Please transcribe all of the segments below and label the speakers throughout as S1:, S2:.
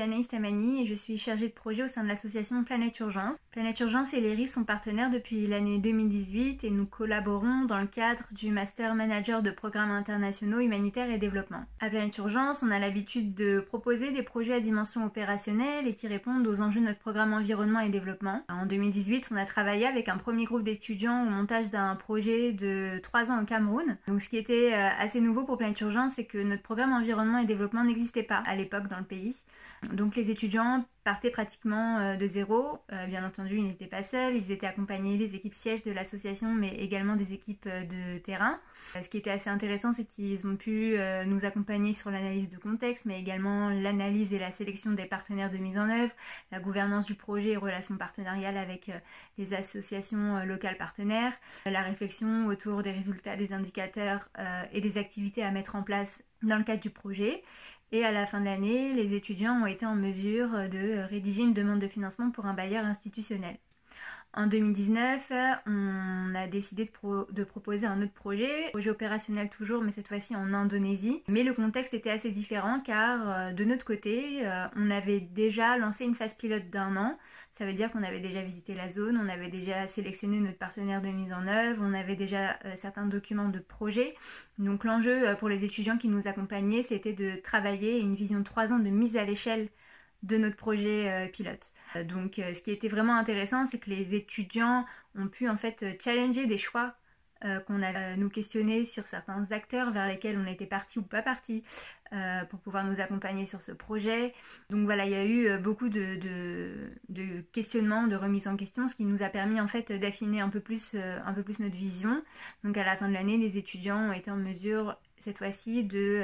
S1: Anaïs Tamani et je suis chargée de projet au sein de l'association Planète Urgence. Planète Urgence et l'ERIS sont partenaires depuis l'année 2018 et nous collaborons dans le cadre du Master Manager de Programmes Internationaux Humanitaires et Développement. À Planète Urgence, on a l'habitude de proposer des projets à dimension opérationnelle et qui répondent aux enjeux de notre programme Environnement et Développement. En 2018, on a travaillé avec un premier groupe d'étudiants au montage d'un projet de 3 ans au Cameroun. Donc ce qui était assez nouveau pour Planète Urgence, c'est que notre programme Environnement et Développement n'existait pas à l'époque dans le pays. Donc les étudiants partaient pratiquement de zéro. Bien entendu, ils n'étaient pas seuls, ils étaient accompagnés des équipes sièges de l'association, mais également des équipes de terrain. Ce qui était assez intéressant, c'est qu'ils ont pu nous accompagner sur l'analyse de contexte, mais également l'analyse et la sélection des partenaires de mise en œuvre, la gouvernance du projet et relations partenariales avec les associations locales partenaires, la réflexion autour des résultats, des indicateurs et des activités à mettre en place dans le cadre du projet. Et à la fin de l'année, les étudiants ont été en mesure de rédiger une demande de financement pour un bailleur institutionnel. En 2019, on a décidé de proposer un autre projet opérationnel toujours, mais cette fois-ci en Indonésie. Mais le contexte était assez différent car de notre côté, on avait déjà lancé une phase pilote d'1 an. Ça veut dire qu'on avait déjà visité la zone, on avait déjà sélectionné notre partenaire de mise en œuvre, on avait déjà certains documents de projet. Donc l'enjeu pour les étudiants qui nous accompagnaient, c'était de travailler une vision de 3 ans de mise à l'échelle de notre projet pilote. Donc ce qui était vraiment intéressant, c'est que les étudiants ont pu en fait challenger des choix qu'on a nous questionner sur certains acteurs vers lesquels on était parti ou pas parti pour pouvoir nous accompagner sur ce projet. Donc voilà, il y a eu beaucoup de questionnements, de remises en question, ce qui nous a permis en fait d'affiner un peu plus notre vision. Donc à la fin de l'année, les étudiants ont été en mesure cette fois-ci de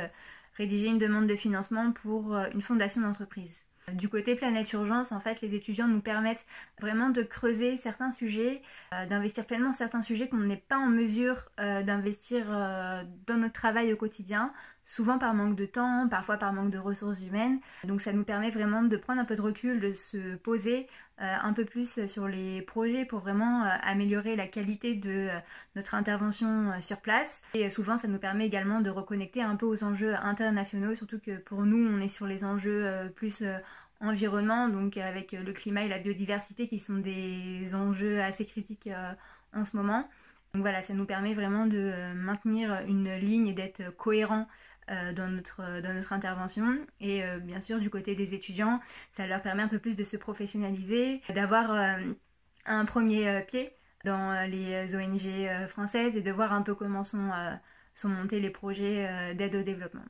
S1: rédiger une demande de financement pour une fondation d'entreprise. Du côté Planète Urgence, en fait, les étudiants nous permettent vraiment de creuser certains sujets, d'investir pleinement certains sujets qu'on n'est pas en mesure d'investir dans notre travail au quotidien, souvent par manque de temps, parfois par manque de ressources humaines. Donc ça nous permet vraiment de prendre un peu de recul, de se poser un peu plus sur les projets pour vraiment améliorer la qualité de notre intervention sur place. Et souvent ça nous permet également de reconnecter un peu aux enjeux internationaux, surtout que pour nous on est sur les enjeux plus environnement, donc avec le climat et la biodiversité qui sont des enjeux assez critiques en ce moment. Donc voilà, ça nous permet vraiment de maintenir une ligne et d'être cohérent dans notre intervention. Et bien sûr du côté des étudiants, ça leur permet un peu plus de se professionnaliser, d'avoir un premier pied dans les ONG françaises et de voir un peu comment sont montés les projets d'aide au développement.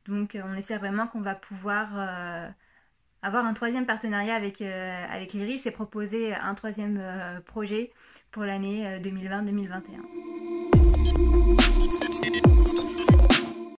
S1: Donc on espère vraiment qu'on va pouvoir avoir un troisième partenariat avec l'ERIS et proposer un troisième projet pour l'année 2020-2021.